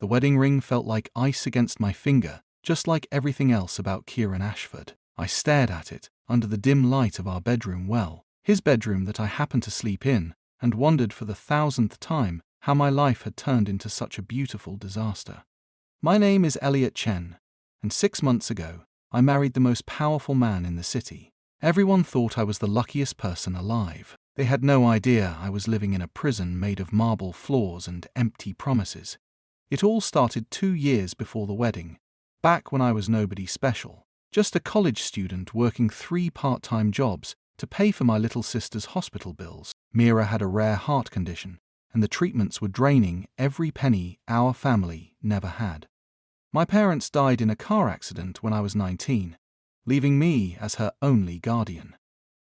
The wedding ring felt like ice against my finger, just like everything else about Kieran Ashford. I stared at it, under the dim light of our bedroom well, his bedroom that I happened to sleep in, and wondered for the 1000th time how my life had turned into such a beautiful disaster. My name is Elliot Chen, and 6 months ago, I married the most powerful man in the city. Everyone thought I was the luckiest person alive. They had no idea I was living in a prison made of marble floors and empty promises. It all started 2 years before the wedding, back when I was nobody special, just a college student working 3 part-time jobs to pay for my little sister's hospital bills. Mira had a rare heart condition, and the treatments were draining every penny our family never had. My parents died in a car accident when I was 19, leaving me as her only guardian.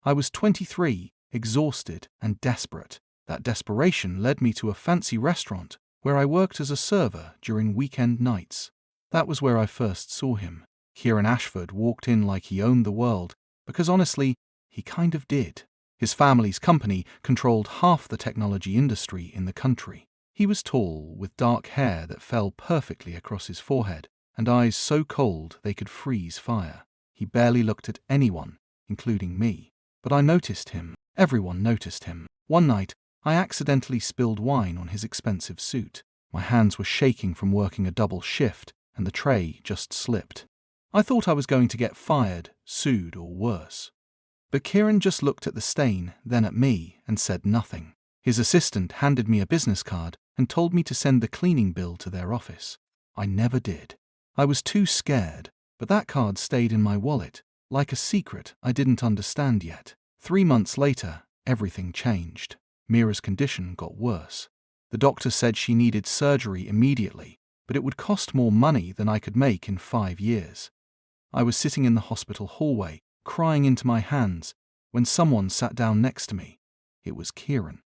I was 23, exhausted and desperate. That desperation led me to a fancy restaurant where I worked as a server during weekend nights. That was where I first saw him. Kieran Ashford walked in like he owned the world, because honestly, he kind of did. His family's company controlled half the technology industry in the country. He was tall, with dark hair that fell perfectly across his forehead, and eyes so cold they could freeze fire. He barely looked at anyone, including me. But I noticed him. Everyone noticed him. One night, I accidentally spilled wine on his expensive suit. My hands were shaking from working a double shift, and the tray just slipped. I thought I was going to get fired, sued, or worse. But Kieran just looked at the stain, then at me, and said nothing. His assistant handed me a business card and told me to send the cleaning bill to their office. I never did. I was too scared, but that card stayed in my wallet, like a secret I didn't understand yet. 3 months later, everything changed. Mira's condition got worse. The doctor said she needed surgery immediately, but it would cost more money than I could make in 5 years. I was sitting in the hospital hallway, crying into my hands, when someone sat down next to me. It was Kieran.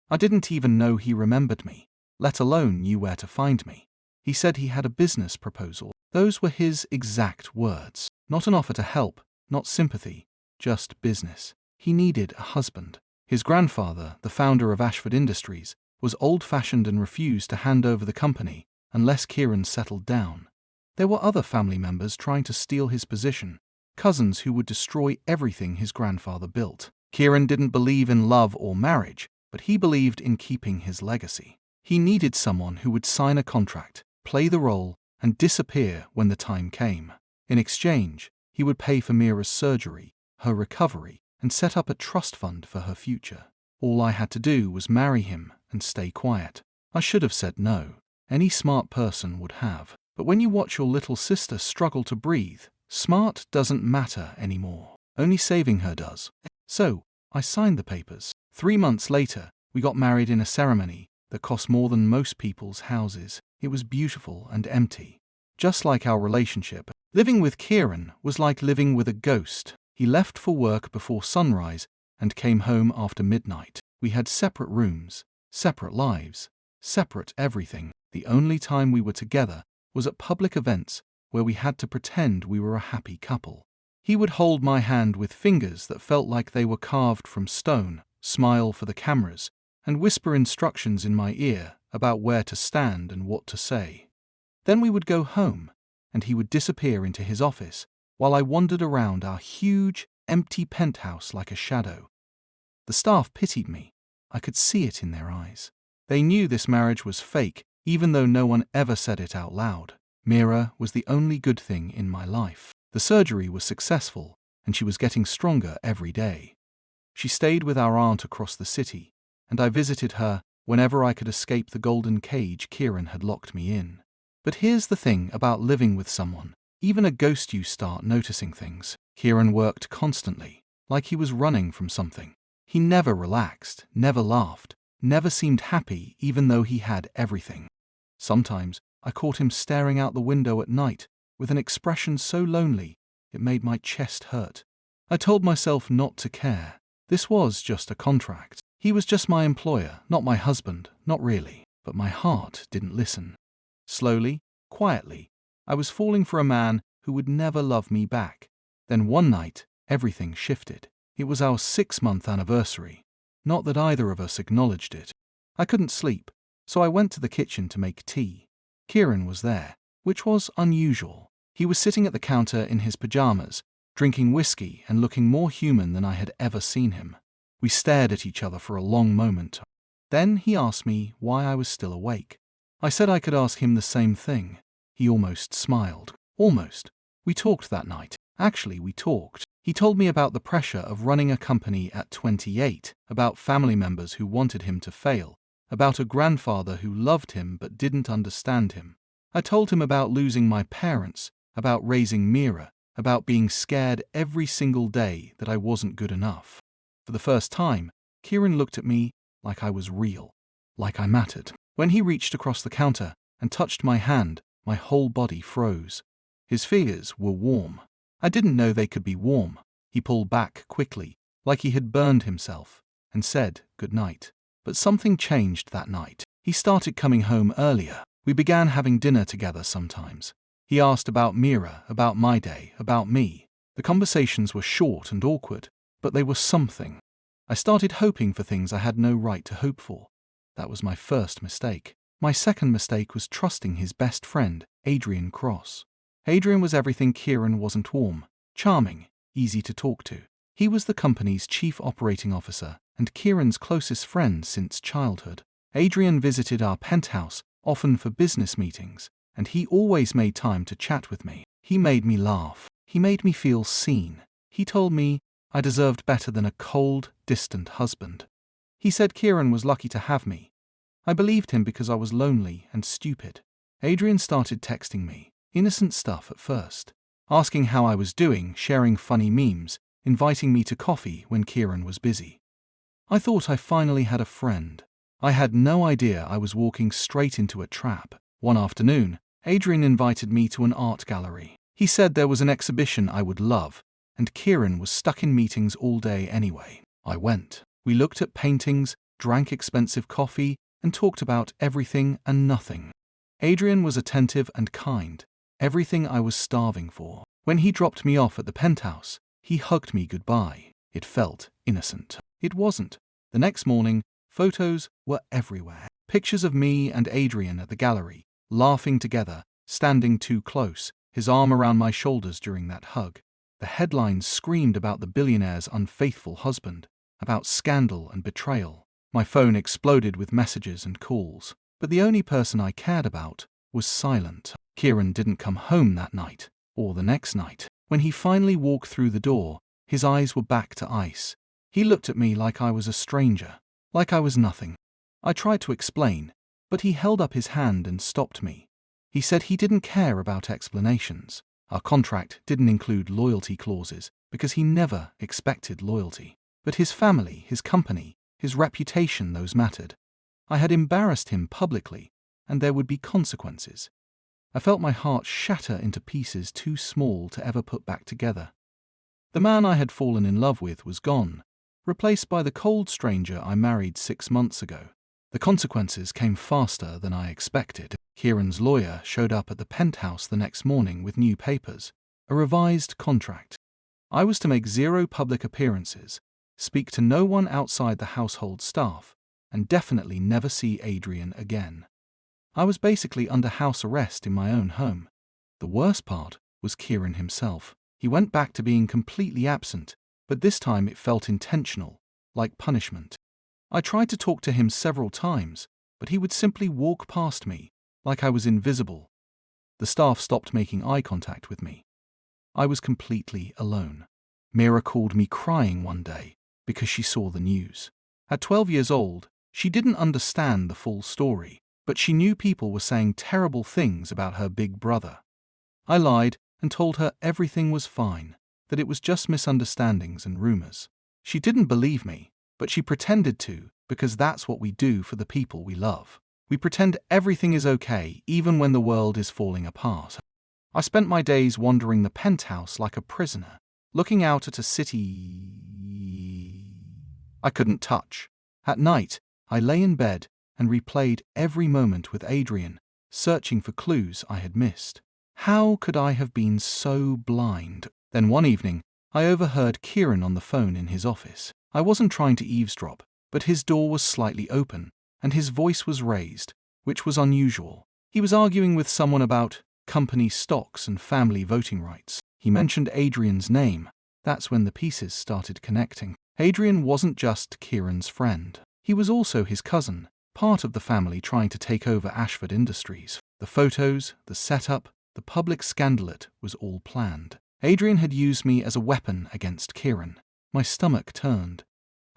I didn't even know he remembered me, let alone knew where to find me. He said he had a business proposal. Those were his exact words. Not an offer to help, not sympathy, just business. He needed a husband. His grandfather, the founder of Ashford Industries, was old-fashioned and refused to hand over the company unless Kieran settled down. There were other family members trying to steal his position, cousins who would destroy everything his grandfather built. Kieran didn't believe in love or marriage, but he believed in keeping his legacy. He needed someone who would sign a contract, play the role, and disappear when the time came. In exchange, he would pay for Mira's surgery, her recovery, and set up a trust fund for her future. All I had to do was marry him and stay quiet. I should have said no. Any smart person would have. But when you watch your little sister struggle to breathe, smart doesn't matter anymore. Only saving her does. So, I signed the papers. 3 months later, we got married in a ceremony that cost more than most people's houses. It was beautiful and empty. Just like our relationship, living with Kieran was like living with a ghost. He left for work before sunrise and came home after midnight. We had separate rooms, separate lives, separate everything. The only time we were together was at public events where we had to pretend we were a happy couple. He would hold my hand with fingers that felt like they were carved from stone, smile for the cameras, and whisper instructions in my ear about where to stand and what to say. Then we would go home, and he would disappear into his office while I wandered around our huge, empty penthouse like a shadow. The staff pitied me. I could see it in their eyes. They knew this marriage was fake, even though no one ever said it out loud. Mira was the only good thing in my life. The surgery was successful, and she was getting stronger every day. She stayed with our aunt across the city, and I visited her whenever I could escape the golden cage Kieran had locked me in. But here's the thing about living with someone. Even a ghost, you start noticing things. Kieran worked constantly, like he was running from something. He never relaxed, never laughed, never seemed happy even though he had everything. Sometimes I caught him staring out the window at night with an expression so lonely it made my chest hurt. I told myself not to care. This was just a contract. He was just my employer, not my husband, not really. But my heart didn't listen. Slowly, quietly, I was falling for a man who would never love me back. Then one night, everything shifted. It was our 6-month anniversary. Not that either of us acknowledged it. I couldn't sleep, so I went to the kitchen to make tea. Kieran was there, which was unusual. He was sitting at the counter in his pajamas, drinking whiskey and looking more human than I had ever seen him. We stared at each other for a long moment. Then he asked me why I was still awake. I said I could ask him the same thing. He almost smiled. Almost. We talked that night. Actually, we talked. He told me about the pressure of running a company at 28, about family members who wanted him to fail, about a grandfather who loved him but didn't understand him. I told him about losing my parents, about raising Mira, about being scared every single day that I wasn't good enough. For the first time, Kieran looked at me like I was real, like I mattered. When he reached across the counter and touched my hand, my whole body froze. His fingers were warm. I didn't know they could be warm. He pulled back quickly, like he had burned himself, and said good night. But something changed that night. He started coming home earlier. We began having dinner together sometimes. He asked about Mira, about my day, about me. The conversations were short and awkward, but they were something. I started hoping for things I had no right to hope for. That was my first mistake. My second mistake was trusting his best friend, Adrien Cross. Adrien was everything Kieran wasn't: warm, charming, easy to talk to. He was the company's chief operating officer and Kieran's closest friend since childhood. Adrien visited our penthouse, often for business meetings, and he always made time to chat with me. He made me laugh. He made me feel seen. He told me I deserved better than a cold, distant husband. He said Kieran was lucky to have me. I believed him because I was lonely and stupid. Adrien started texting me, innocent stuff at first, asking how I was doing, sharing funny memes, inviting me to coffee when Kieran was busy. I thought I finally had a friend. I had no idea I was walking straight into a trap. One afternoon, Adrien invited me to an art gallery. He said there was an exhibition I would love, and Kieran was stuck in meetings all day anyway. I went. We looked at paintings, drank expensive coffee, and talked about everything and nothing. Adrien was attentive and kind, everything I was starving for. When he dropped me off at the penthouse, he hugged me goodbye. It felt innocent. It wasn't. The next morning, photos were everywhere. Pictures of me and Adrien at the gallery, laughing together, standing too close, his arm around my shoulders during that hug. The headlines screamed about the billionaire's unfaithful husband, about scandal and betrayal. My phone exploded with messages and calls, but the only person I cared about was silent. Kieran didn't come home that night, or the next night. When he finally walked through the door, his eyes were back to ice. He looked at me like I was a stranger, like I was nothing. I tried to explain, but he held up his hand and stopped me. He said he didn't care about explanations. Our contract didn't include loyalty clauses because he never expected loyalty. But his family, his company, his reputation, those mattered. I had embarrassed him publicly, and there would be consequences. I felt my heart shatter into pieces too small to ever put back together. The man I had fallen in love with was gone, replaced by the cold stranger I married 6 months ago. The consequences came faster than I expected. Kieran's lawyer showed up at the penthouse the next morning with new papers, a revised contract. I was to make 0 public appearances, speak to no one outside the household staff, and definitely never see Adrien again. I was basically under house arrest in my own home. The worst part was Kieran himself. He went back to being completely absent, but this time it felt intentional, like punishment. I tried to talk to him several times, but he would simply walk past me, like I was invisible. The staff stopped making eye contact with me. I was completely alone. Mira called me crying one day because she saw the news. At 12 years old, she didn't understand the full story, but she knew people were saying terrible things about her big brother. I lied and told her everything was fine, that it was just misunderstandings and rumors. She didn't believe me, but she pretended to, because that's what we do for the people we love. We pretend everything is okay, even when the world is falling apart. I spent my days wandering the penthouse like a prisoner, looking out at a city I couldn't touch. At night, I lay in bed and replayed every moment with Adrien, searching for clues I had missed. How could I have been so blind? Then one evening, I overheard Kieran on the phone in his office. I wasn't trying to eavesdrop, but his door was slightly open, and his voice was raised, which was unusual. He was arguing with someone about company stocks and family voting rights. He mentioned Adrien's name. That's when the pieces started connecting. Adrien wasn't just Kieran's friend. He was also his cousin, part of the family trying to take over Ashford Industries. The photos, the setup, the public scandal, it was all planned. Adrien had used me as a weapon against Kieran. My stomach turned.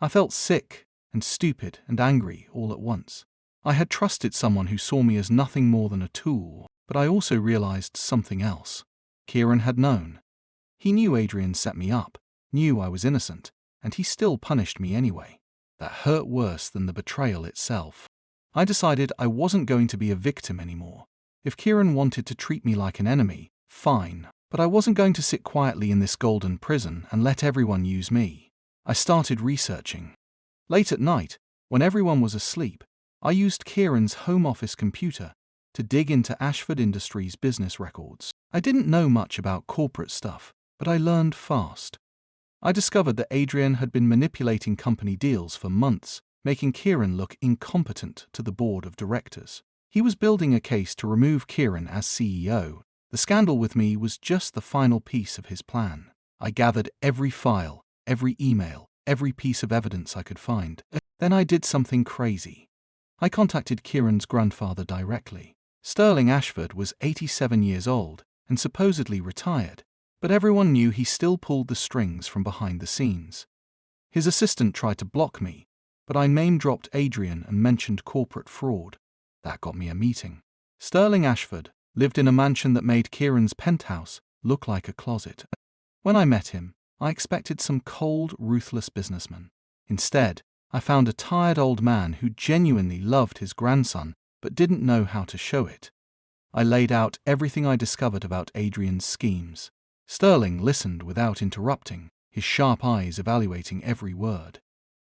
I felt sick and stupid and angry all at once. I had trusted someone who saw me as nothing more than a tool, but I also realized something else. Kieran had known. He knew Adrien set me up, knew I was innocent, and he still punished me anyway. That hurt worse than the betrayal itself. I decided I wasn't going to be a victim anymore. If Kieran wanted to treat me like an enemy, fine, but I wasn't going to sit quietly in this golden prison and let everyone use me. I started researching. Late at night, when everyone was asleep, I used Kieran's home office computer to dig into Ashford Industries' business records. I didn't know much about corporate stuff, but I learned fast. I discovered that Adrien had been manipulating company deals for months, making Kieran look incompetent to the board of directors. He was building a case to remove Kieran as CEO. The scandal with me was just the final piece of his plan. I gathered every file, every email, every piece of evidence I could find. Then I did something crazy. I contacted Kieran's grandfather directly. Sterling Ashford was 87 years old and supposedly retired, but everyone knew he still pulled the strings from behind the scenes. His assistant tried to block me, but I name-dropped Adrien and mentioned corporate fraud. That got me a meeting. Sterling Ashford lived in a mansion that made Kieran's penthouse look like a closet. When I met him, I expected some cold, ruthless businessman. Instead, I found a tired old man who genuinely loved his grandson but didn't know how to show it. I laid out everything I discovered about Adrien's schemes. Sterling listened without interrupting, his sharp eyes evaluating every word.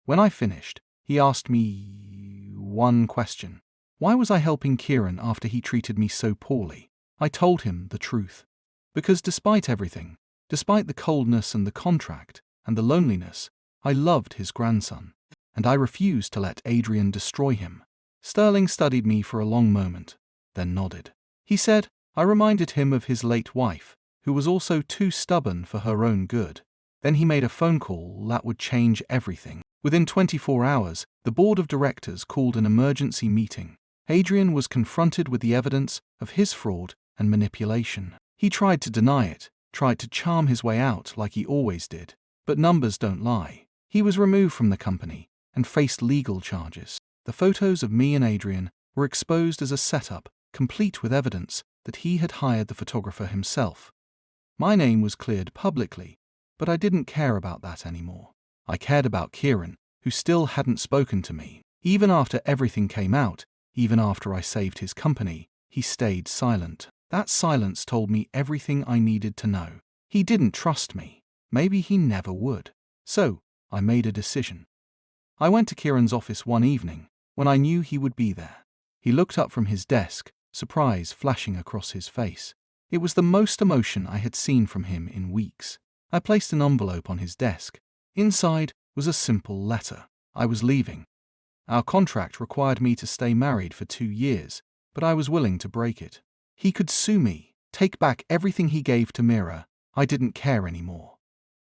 When I finished, he asked me one question. Why was I helping Kieran after he treated me so poorly? I told him the truth. Because despite everything, despite the coldness and the contract and the loneliness, I loved his grandson, and I refused to let Adrien destroy him. Sterling studied me for a long moment, then nodded. He said I reminded him of his late wife, who was also too stubborn for her own good. Then he made a phone call that would change everything. Within 24 hours, the board of directors called an emergency meeting. Adrien was confronted with the evidence of his fraud and manipulation. He tried to deny it, tried to charm his way out like he always did, but numbers don't lie. He was removed from the company and faced legal charges. The photos of me and Adrien were exposed as a setup, complete with evidence that he had hired the photographer himself. My name was cleared publicly, but I didn't care about that anymore. I cared about Kieran, who still hadn't spoken to me. Even after everything came out, even after I saved his company, he stayed silent. That silence told me everything I needed to know. He didn't trust me. Maybe he never would. So, I made a decision. I went to Kieran's office one evening, when I knew he would be there. He looked up from his desk, surprise flashing across his face. It was the most emotion I had seen from him in weeks. I placed an envelope on his desk. Inside was a simple letter. I was leaving. Our contract required me to stay married for 2 years, but I was willing to break it. He could sue me, take back everything he gave to Mira. I didn't care anymore.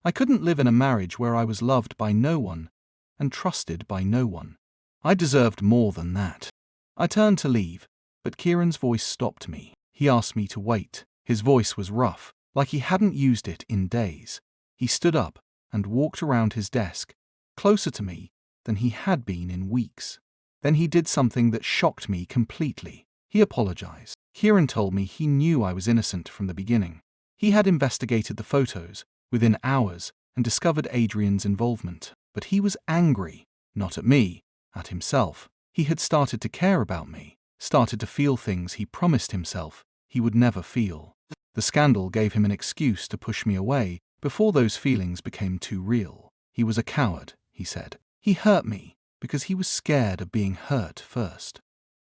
I couldn't live in a marriage where I was loved by no one and trusted by no one. I deserved more than that. I turned to leave, but Kieran's voice stopped me. He asked me to wait. His voice was rough, like he hadn't used it in days. He stood up and walked around his desk, closer to me than he had been in weeks. Then he did something that shocked me completely. He apologized. Kieran told me he knew I was innocent from the beginning. He had investigated the photos within hours and discovered Adrien's involvement. But he was angry, not at me, at himself. He had started to care about me, started to feel things he promised himself he would never feel. The scandal gave him an excuse to push me away before those feelings became too real. He was a coward, he said. He hurt me because he was scared of being hurt first.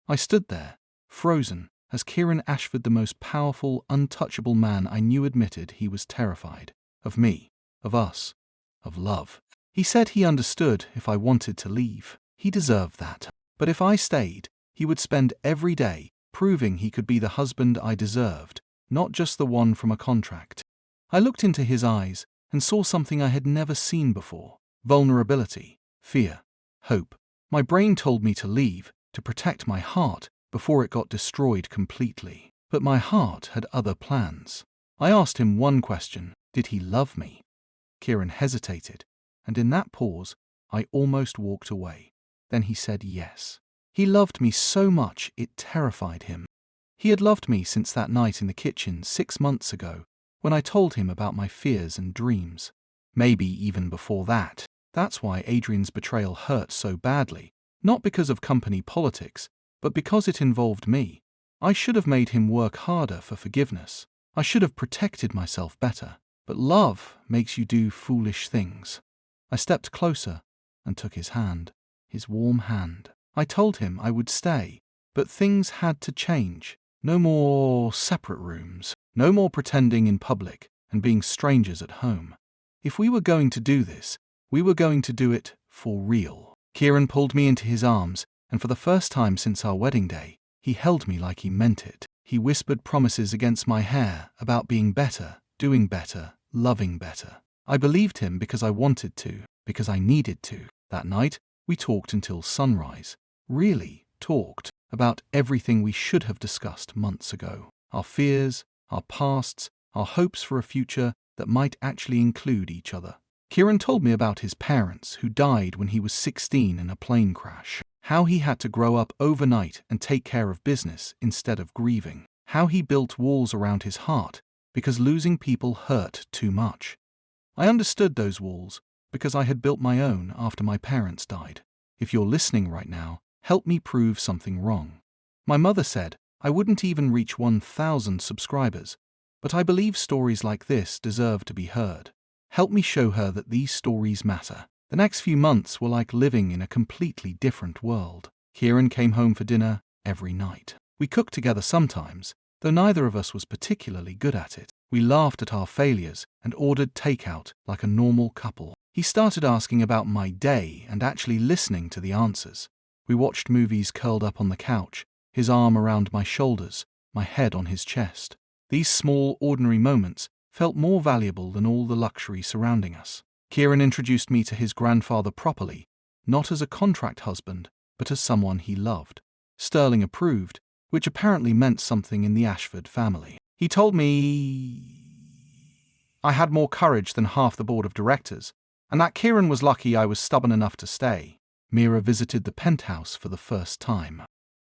I stood there, frozen, as Kieran Ashford, the most powerful, untouchable man I knew, admitted he was terrified. Of me, of us, of love. He said he understood if I wanted to leave. He deserved that. But if I stayed, he would spend every day proving he could be the husband I deserved, not just the one from a contract. I looked into his eyes and saw something I had never seen before: vulnerability, fear, hope. My brain told me to leave, to protect my heart before it got destroyed completely. But my heart had other plans. I asked him one question: did he love me? Kieran hesitated, and in that pause, I almost walked away. Then he said yes. He loved me so much it terrified him. He had loved me since that night in the kitchen 6 months ago, when I told him about my fears and dreams. Maybe even before that. That's why Adrien's betrayal hurt so badly, not because of company politics, but because it involved me. I should have made him work harder for forgiveness. I should have protected myself better. But love makes you do foolish things. I stepped closer and took his hand, his warm hand. I told him I would stay, but things had to change. No more separate rooms, no more pretending in public and being strangers at home. If we were going to do this, we were going to do it for real. Kieran pulled me into his arms, and for the first time since our wedding day, he held me like he meant it. He whispered promises against my hair about being better, doing better, loving better. I believed him because I wanted to, because I needed to. That night, we talked until sunrise. Really talked about everything we should have discussed months ago. Our fears, our pasts, our hopes for a future that might actually include each other. Kieran told me about his parents who died when he was 16 in a plane crash. How he had to grow up overnight and take care of business instead of grieving. How he built walls around his heart because losing people hurt too much. I understood those walls because I had built my own after my parents died. If you're listening right now, help me prove something wrong. My mother said I wouldn't even reach 1,000 subscribers, but I believe stories like this deserve to be heard. Help me show her that these stories matter. The next few months were like living in a completely different world. Kieran came home for dinner every night. We cooked together sometimes, though neither of us was particularly good at it. We laughed at our failures and ordered takeout like a normal couple. He started asking about my day and actually listening to the answers. We watched movies curled up on the couch, his arm around my shoulders, my head on his chest. These small, ordinary moments felt more valuable than all the luxury surrounding us. Kieran introduced me to his grandfather properly, not as a contract husband, but as someone he loved. Sterling approved, which apparently meant something in the Ashford family. He told me I had more courage than half the board of directors, and that Kieran was lucky I was stubborn enough to stay. Mira visited the penthouse for the first time.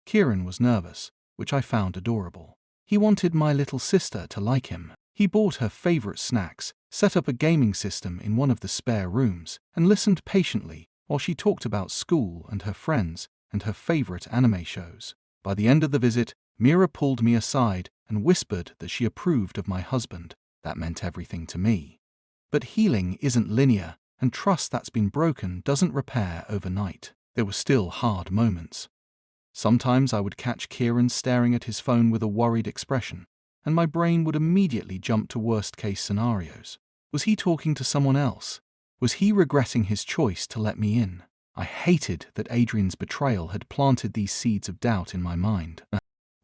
Kieran was nervous, which I found adorable. He wanted my little sister to like him. He bought her favorite snacks, set up a gaming system in one of the spare rooms, and listened patiently while she talked about school and her friends and her favorite anime shows. By the end of the visit, Mira pulled me aside and whispered that she approved of my husband. That meant everything to me. But healing isn't linear, and trust that's been broken doesn't repair overnight. There were still hard moments. Sometimes I would catch Kieran staring at his phone with a worried expression, and my brain would immediately jump to worst-case scenarios. Was he talking to someone else? Was he regretting his choice to let me in? I hated that Adrien's betrayal had planted these seeds of doubt in my mind.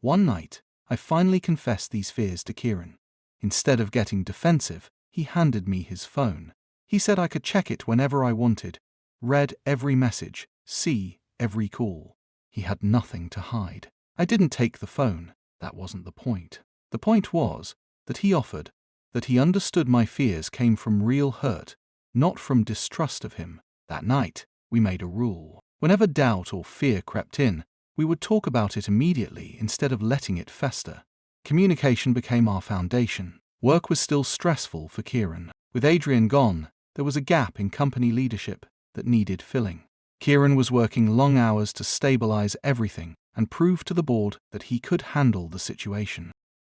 One night, I finally confessed these fears to Kieran. Instead of getting defensive, he handed me his phone. He said I could check it whenever I wanted, read every message, see every call. He had nothing to hide. I didn't take the phone. That wasn't the point. The point was that he offered, that he understood my fears came from real hurt, not from distrust of him. That night, we made a rule. Whenever doubt or fear crept in, we would talk about it immediately instead of letting it fester. Communication became our foundation. Work was still stressful for Kieran. With Adrien gone, there was a gap in company leadership that needed filling. Kieran was working long hours to stabilize everything and prove to the board that he could handle the situation.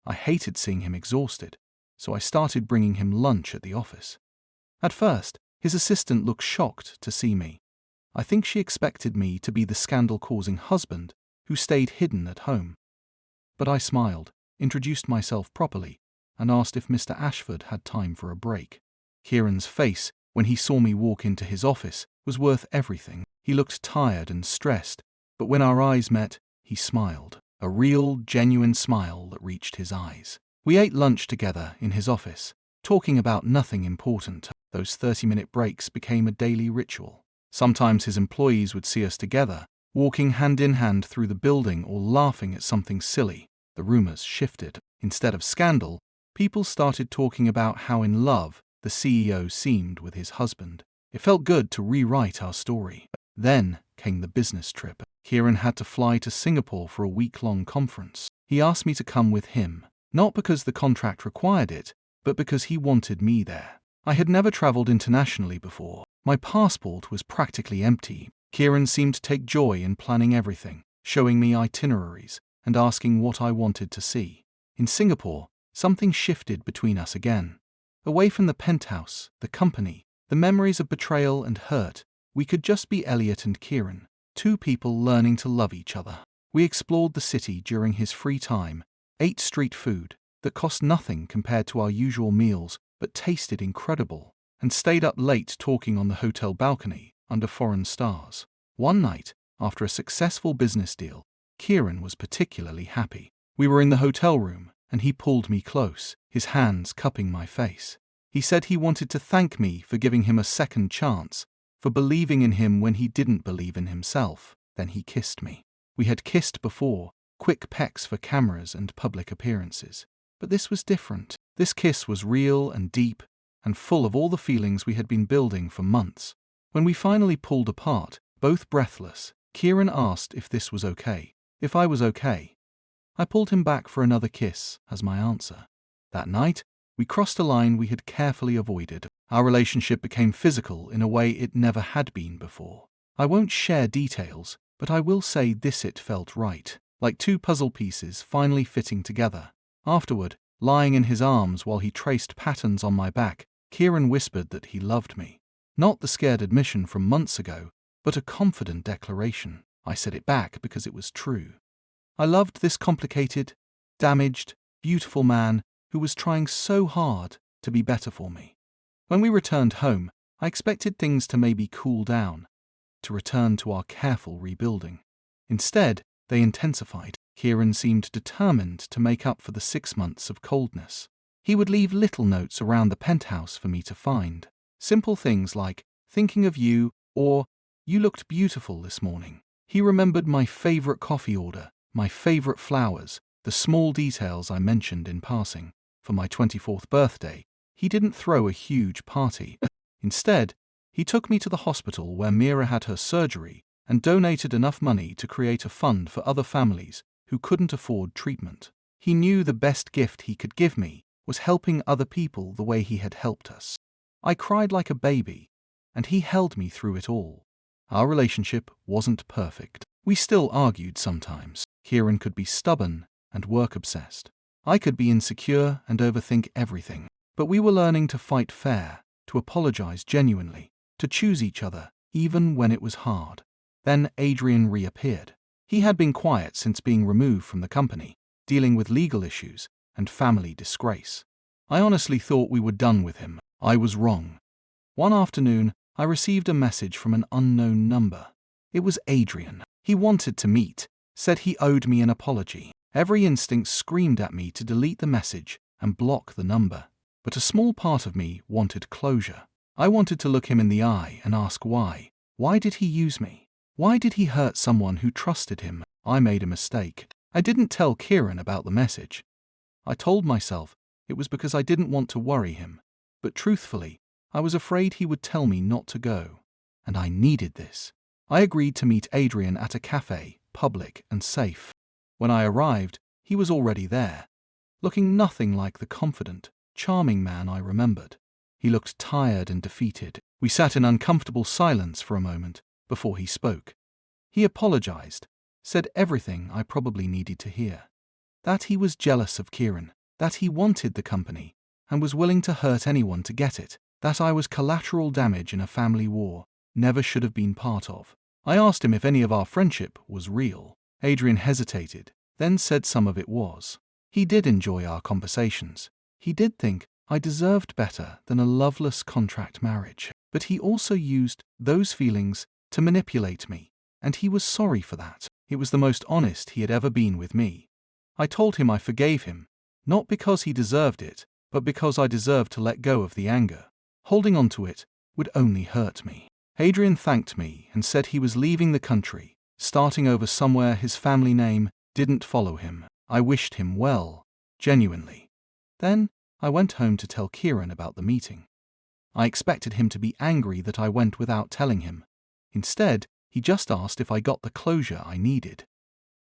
I hated seeing him exhausted, so I started bringing him lunch at the office. At first, his assistant looked shocked to see me. I think she expected me to be the scandal-causing husband who stayed hidden at home. But I smiled, introduced myself properly, and asked if Mr. Ashford had time for a break. Kieran's face, when he saw me walk into his office, was worth everything. He looked tired and stressed, but when our eyes met, he smiled. a real, genuine smile that reached his eyes. We ate lunch together in his office, talking about nothing important. Those 30-minute breaks became a daily ritual. Sometimes his employees would see us together, walking hand in hand through the building or laughing at something silly. The rumors shifted. Instead of scandal, people started talking about how in love the CEO seemed with his husband. It felt good to rewrite our story. Then came the business trip. Kieran had to fly to Singapore for a week-long conference. He asked me to come with him, not because the contract required it, but because he wanted me there. I had never traveled internationally before. My passport was practically empty. Kieran seemed to take joy in planning everything, showing me itineraries and asking what I wanted to see. In Singapore, something shifted between us again. Away from the penthouse, the company, the memories of betrayal and hurt, we could just be Elliot and Kieran, two people learning to love each other. We explored the city during his free time, ate street food that cost nothing compared to our usual meals but tasted incredible, and stayed up late talking on the hotel balcony under foreign stars. One night, after a successful business deal, Kieran was particularly happy. We were in the hotel room, and he pulled me close, his hands cupping my face. He said he wanted to thank me for giving him a second chance, for believing in him when he didn't believe in himself. Then he kissed me. We had kissed before, quick pecks for cameras and public appearances. But this was different. This kiss was real and deep, and full of all the feelings we had been building for months. When we finally pulled apart, both breathless, Kieran asked if this was okay, if I was okay. I pulled him back for another kiss as my answer. That night, we crossed a line we had carefully avoided. Our relationship became physical in a way it never had been before. I won't share details, but I will say it felt right, like two puzzle pieces finally fitting together. Afterward, lying in his arms while he traced patterns on my back, Kieran whispered that he loved me. Not the scared admission from months ago, but a confident declaration. I said it back because it was true. I loved this complicated, damaged, beautiful man who was trying so hard to be better for me. When we returned home, I expected things to maybe cool down, to return to our careful rebuilding. Instead, they intensified. Kieran seemed determined to make up for the 6 months of coldness. He would leave little notes around the penthouse for me to find. Simple things like, thinking of you, or, you looked beautiful this morning. He remembered my favorite coffee order, my favorite flowers, the small details I mentioned in passing. For my 24th birthday, he didn't throw a huge party. Instead, he took me to the hospital where Mira had her surgery and donated enough money to create a fund for other families who couldn't afford treatment. He knew the best gift he could give me was helping other people the way he had helped us. I cried like a baby, and he held me through it all. Our relationship wasn't perfect. We still argued sometimes. Kieran could be stubborn and work-obsessed. I could be insecure and overthink everything. But we were learning to fight fair, to apologize genuinely, to choose each other, even when it was hard. Then Adrien reappeared. He had been quiet since being removed from the company, dealing with legal issues and family disgrace. I honestly thought we were done with him. I was wrong. One afternoon, I received a message from an unknown number. It was Adrien. He wanted to meet, said he owed me an apology. Every instinct screamed at me to delete the message and block the number. But a small part of me wanted closure. I wanted to look him in the eye and ask why. Why did he use me? Why did he hurt someone who trusted him? I made a mistake. I didn't tell Kieran about the message. I told myself it was because I didn't want to worry him. But truthfully, I was afraid he would tell me not to go. And I needed this. I agreed to meet Adrien at a cafe, public and safe. When I arrived, he was already there, looking nothing like the confident, charming man I remembered. He looked tired and defeated. We sat in uncomfortable silence for a moment before he spoke. He apologized, said everything I probably needed to hear. That he was jealous of Kieran, that he wanted the company, and was willing to hurt anyone to get it, that I was collateral damage in a family war, never should have been part of. I asked him if any of our friendship was real. Adrien hesitated, then said some of it was. He did enjoy our conversations. He did think I deserved better than a loveless contract marriage. But he also used those feelings to manipulate me, and he was sorry for that. It was the most honest he had ever been with me. I told him I forgave him, not because he deserved it, but because I deserved to let go of the anger. Holding on to it would only hurt me. Adrien thanked me and said he was leaving the country, starting over somewhere his family name didn't follow him. I wished him well, genuinely. Then I went home to tell Kieran about the meeting. I expected him to be angry that I went without telling him. Instead, he just asked if I got the closure I needed.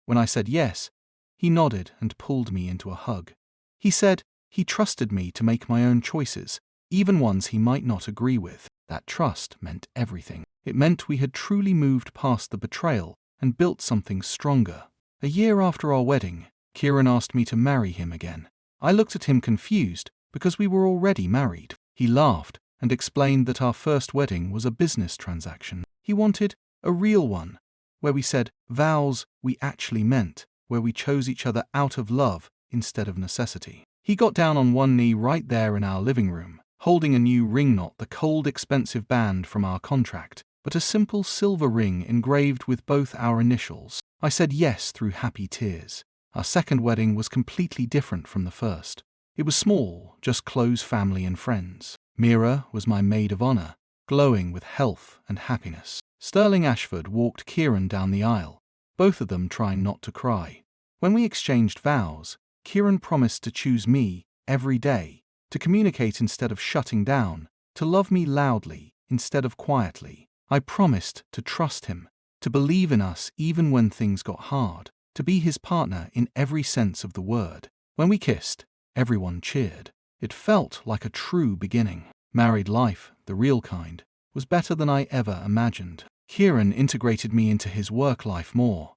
When I said yes, he nodded and pulled me into a hug. He said he trusted me to make my own choices, even ones he might not agree with. That trust meant everything. It meant we had truly moved past the betrayal and built something stronger. A year after our wedding, Kieran asked me to marry him again. I looked at him confused because we were already married. He laughed and explained that our first wedding was a business transaction. He wanted a real one, where we said vows we actually meant, where we chose each other out of love instead of necessity. He got down on one knee right there in our living room, holding a new ring, not the cold, expensive band from our contract, but a simple silver ring engraved with both our initials. I said yes through happy tears. Our second wedding was completely different from the first. It was small, just close family and friends. Mira was my maid of honor, glowing with health and happiness. Sterling Ashford walked Kieran down the aisle, both of them trying not to cry. When we exchanged vows, Kieran promised to choose me every day, to communicate instead of shutting down, to love me loudly instead of quietly. I promised to trust him, to believe in us even when things got hard, to be his partner in every sense of the word. When we kissed, everyone cheered. It felt like a true beginning. Married life, the real kind, was better than I ever imagined. Kieran integrated me into his work life more.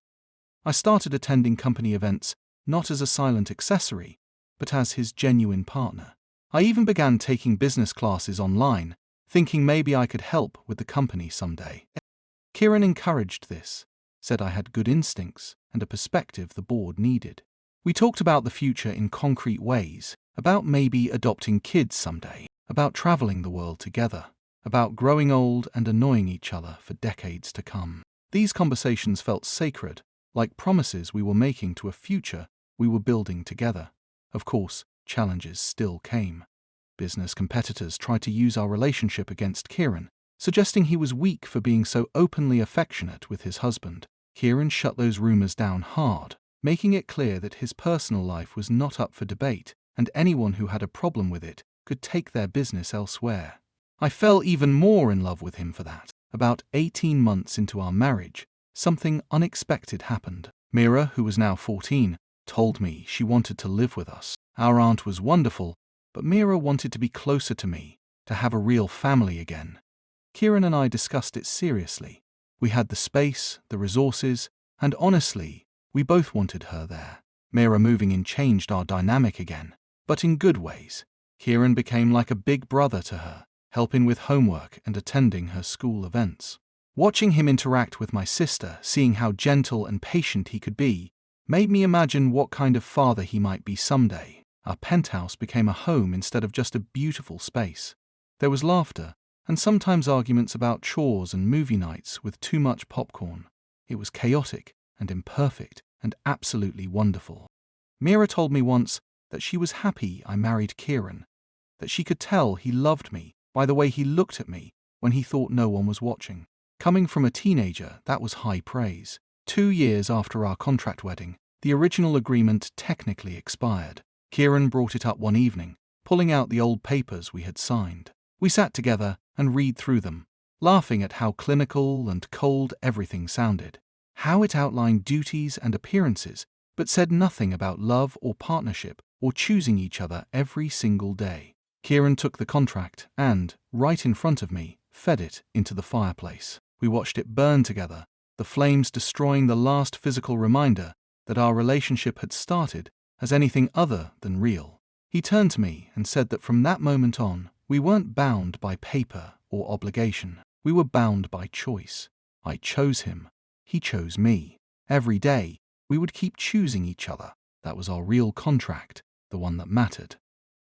I started attending company events not as a silent accessory, but as his genuine partner. I even began taking business classes online, thinking maybe I could help with the company someday. Kieran encouraged this, said I had good instincts and a perspective the board needed. We talked about the future in concrete ways, about maybe adopting kids someday, about traveling the world together, about growing old and annoying each other for decades to come. These conversations felt sacred, like promises we were making to a future we were building together. Of course, challenges still came. Business competitors tried to use our relationship against Kieran, suggesting he was weak for being so openly affectionate with his husband. Kieran shut those rumors down hard, making it clear that his personal life was not up for debate, and anyone who had a problem with it could take their business elsewhere. I fell even more in love with him for that. About 18 months into our marriage, something unexpected happened. Mira, who was now 14, told me she wanted to live with us. Our aunt was wonderful, but Mira wanted to be closer to me, to have a real family again. Kieran and I discussed it seriously. We had the space, the resources, and honestly, we both wanted her there. Mira moving in changed our dynamic again, but in good ways. Kieran became like a big brother to her, helping with homework and attending her school events. Watching him interact with my sister, seeing how gentle and patient he could be, made me imagine what kind of father he might be someday. Our penthouse became a home instead of just a beautiful space. There was laughter, and sometimes arguments about chores and movie nights with too much popcorn. It was chaotic and imperfect and absolutely wonderful. Mira told me once that she was happy I married Kieran, that she could tell he loved me by the way he looked at me when he thought no one was watching. Coming from a teenager, that was high praise. 2 years after our contract wedding, the original agreement technically expired. Kieran brought it up one evening, pulling out the old papers we had signed. We sat together and read through them, laughing at how clinical and cold everything sounded, how it outlined duties and appearances, but said nothing about love or partnership or choosing each other every single day. Kieran took the contract and, right in front of me, fed it into the fireplace. We watched it burn together, the flames destroying the last physical reminder that our relationship had started as anything other than real. He turned to me and said that from that moment on, we weren't bound by paper or obligation. We were bound by choice. I chose him. He chose me. Every day, we would keep choosing each other. That was our real contract, the one that mattered.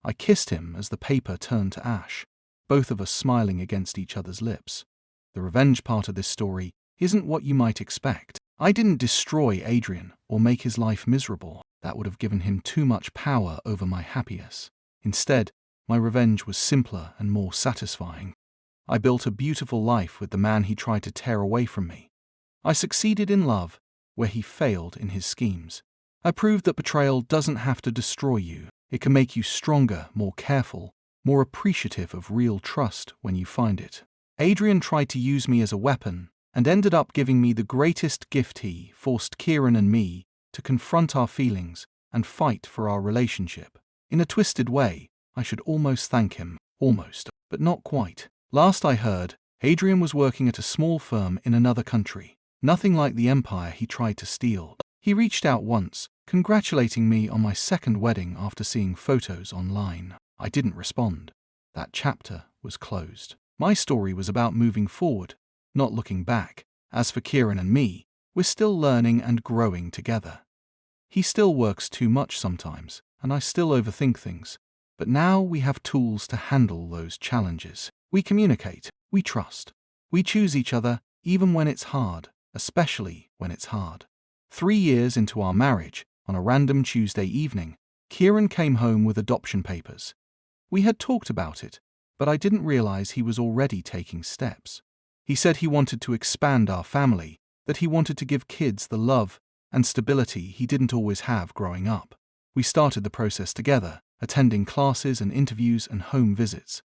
I kissed him as the paper turned to ash, both of us smiling against each other's lips. The revenge part of this story isn't what you might expect. I didn't destroy Adrien or make his life miserable. That would have given him too much power over my happiness. Instead, my revenge was simpler and more satisfying. I built a beautiful life with the man he tried to tear away from me. I succeeded in love where he failed in his schemes. I proved that betrayal doesn't have to destroy you. It can make you stronger, more careful, more appreciative of real trust when you find it. Adrien tried to use me as a weapon and ended up giving me the greatest gift. He forced Kieran and me to confront our feelings and fight for our relationship. In a twisted way, I should almost thank him. Almost, but not quite. Last I heard, Adrien was working at a small firm in another country. Nothing like the empire he tried to steal. He reached out once, congratulating me on my second wedding after seeing photos online. I didn't respond. That chapter was closed. My story was about moving forward, not looking back. As for Kieran and me, we're still learning and growing together. He still works too much sometimes, and I still overthink things. But now we have tools to handle those challenges. We communicate, we trust. We choose each other even when it's hard, especially when it's hard. 3 years into our marriage, on a random Tuesday evening, Kieran came home with adoption papers. We had talked about it, but I didn't realize he was already taking steps. He said he wanted to expand our family, that he wanted to give kids the love and stability he didn't always have growing up. We started the process together, attending classes and interviews and home visits.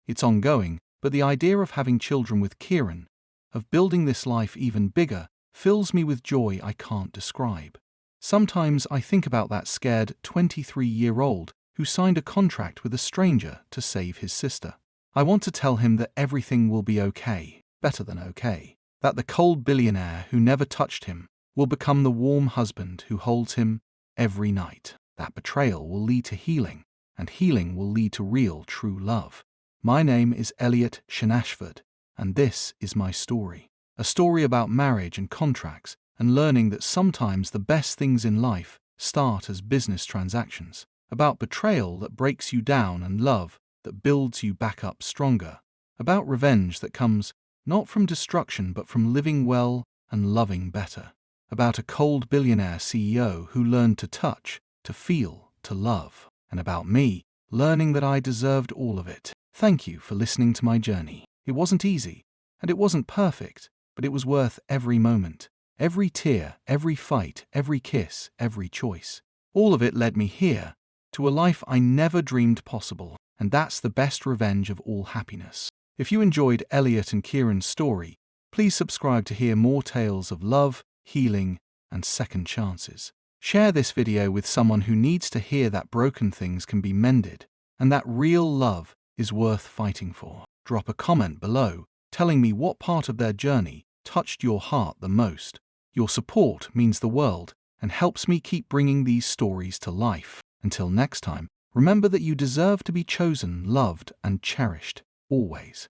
It's ongoing, but the idea of having children with Kieran, of building this life even bigger, fills me with joy I can't describe. Sometimes I think about that scared 23-year-old who signed a contract with a stranger to save his sister. I want to tell him that everything will be okay, better than okay. That the cold billionaire who never touched him will become the warm husband who holds him every night. That betrayal will lead to healing, and healing will lead to real, true love. My name is Elliot Shanashford, and this is my story. A story about marriage and contracts, and learning that sometimes the best things in life start as business transactions. About betrayal that breaks you down and love that builds you back up stronger. About revenge that comes not from destruction but from living well and loving better. About a cold billionaire CEO who learned to touch, to feel, to love. And about me, learning that I deserved all of it. Thank you for listening to my journey. It wasn't easy, and it wasn't perfect, but it was worth every moment. Every tear, every fight, every kiss, every choice. All of it led me here, to a life I never dreamed possible, and that's the best revenge of all happiness. If you enjoyed Elliot and Kieran's story, please subscribe to hear more tales of love, healing, and second chances. Share this video with someone who needs to hear that broken things can be mended, and that real love is worth fighting for. Drop a comment below, telling me what part of their journey touched your heart the most. Your support means the world and helps me keep bringing these stories to life. Until next time, remember that you deserve to be chosen, loved, and cherished, always.